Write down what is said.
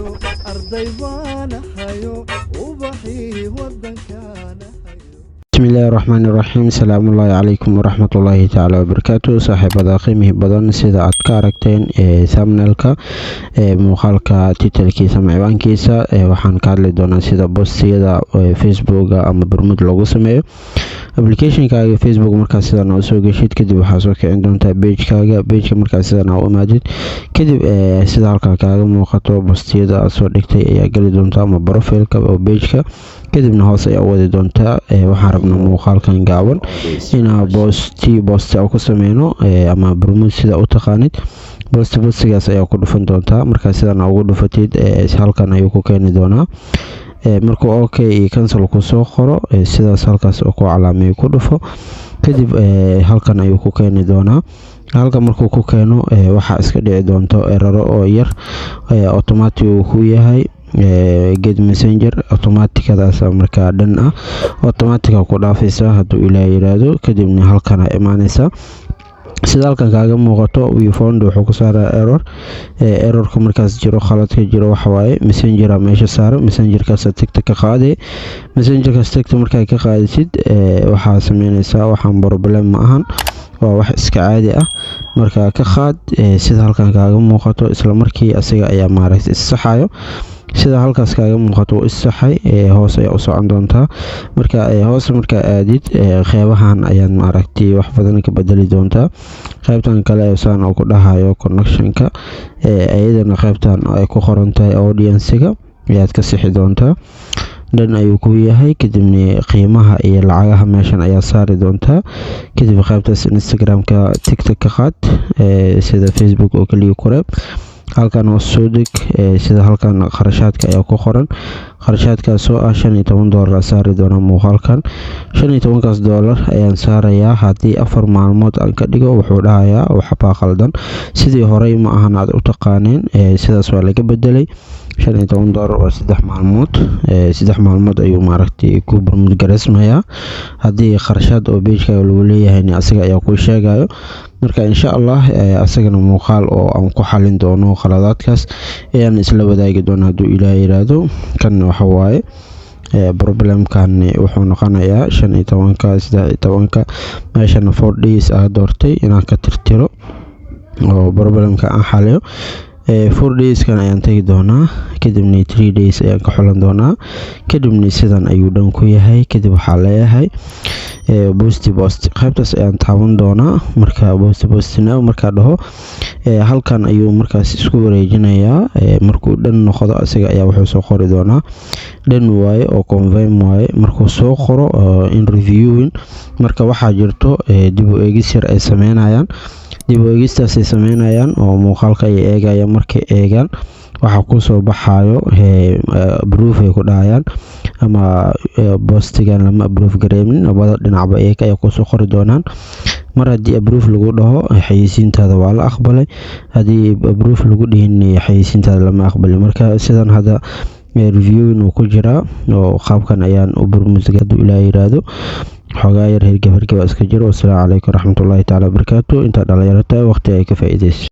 arday baan hayo ubaxii wadankaana بسم الله الرحمن الرحيم السلام الله عليكم ورحمة الله تعالى وبركاته صاحبة قيمه بدن سيدا عد كاركتين ثامنالكا مقالكا تيتلكيسا معوانكيسا وحان كارلي دونا سيدا بوستيدا فيسبوك اما برمود لوغو سميو ابليكيشن كاغا فيسبوك مركز سيدا ناو سو جيشيد كدب وحاسو كعين دونتا بيج كاغا بيج مركز سيدا ناو اماجد كدب سيدا هالكا كاغا موقاتو بوستيدا اسو ديكتاي ايا قلي دونتا اما بروفيلكا او بيجكا kadibna hoos ayaa wadi doontaa waxaan rabnaa muuqaalkan gaaban inaa boosti ku sameyno ama barnaamij sida u taqaanid boostigaas ayaa ku dhufan doontaa marka sidan ugu dhufatid halkan ayuu ku keeni doonaa markuu okay iyo cancel ku soo qoro sidaas halkaas oo ku calaameeyo ku dhufo kadib halkan ayuu ku keeni doonaa halka markuu ku keeno waxa iska dhici doonto error oo yar automatic uu ku yahay get messenger automaticadaas marka dhan ah automatic ku dhaafaysa haduu ilaahay yiraahdo kadibna halkan ay imaanaysa sida halkan kaaga muuqato we found wuxuu ku saaraa errorka markaas jiro khaladka jiro waxa waaye messenger meesha saaro messengerkaas tagta ka qaade messengerkaas tagta markaa ka qaadisid waxa sameynaysaa waxaan problem ma ahan waa wax iska caadi ah marka ka qaad sida halkan kaaga muuqato isla markii asaga ayaa maaragtay saxayo sida halkaas kaaga muuqato isaxay hoos ay u socon doontaa marka hoos marka aadid qeybahan ayaan maaragtay wax badan ka bedeli doontaa qaybtan kale ee saan oo ku dhahayo connectionka ayadana qaybtan ay ku qoran tahay audience-ga ayaad ka sixi doontaa dhan ayuu ku yahay kadibna qiimaha iyo lacagaha meeshan ayaa saari doontaa kadib qaybtaas Instagram-ka TikTok ka qaad sida Facebook oo kaliya ku reeb halkan oo soo deg sida halkan qarashaadka ayaa ku qoran qarashaadkaas oo ah $15 saari doona muuqaalkan $15 ayaan saarayaa hadii 4 maalmood aan ka dhigo wuxuu dhahayaa waxa qaldan sidii horey ma ahan aad u taqaaneen sidaas waa laga bedelay $15 waa 3 maalmood 3 maalmood ayuu maaragtay ku barmud gareysmaya hadii qarashaad oo page-ka lagu leeyahay asaga ayaa ku sheegayo marka insha Allah asagana muuqaal oo aan ku xalin doono khaladaadkaas ayaan isla wadaagi doonaa haduu ilaahay yiraahdo kan waxa waaye problemkan wuxuu noqonayaa 15 meeshan 4 days ah doortay inaan ka tirtiro oo problemka aan xaliyo 4 days kan ayaan tagi doonaa kadibna 3 days ayaan ka xulan doonaa kadibna sidan ayuu dhan ku yahay kadib waxa leeyahay boost qaybtaas ayaan taaban doonaa marka boostina marka dhaho halkan ayuu markaas isku wareejinayaa markuu dhan noqdo asaga ayaa wuxuu soo qori doonaa dhan waaye oo confirm waaye markuu soo qoro in reviewing marka waxa jirto dib u eegis yar ay sameynayaan dib u eegistaas ay sameynayaan oo muuqaalka ay eegayaan markay eegaan waxa ku soo baxayo proof ay ku dhahayaan ama postigan lama proof gareemin labada dhinacba ay ku soo qori doonaan mar hadii proof lagu dhaho xayeysiintaada waa la aqbalay hadii proof lagu dhihin xayeysiintaada lama aqbalay marka sidan hada reviewing uu ku jira oo qaabkan ayaan u barnaamijka ilaahay yiraahdo xogaa yar hergab iska jiro. Assalaamu calaykum waraxmatullaahi taala wabarakaatu. Inta dhalinyarada waqti ay ka faa'iideyso.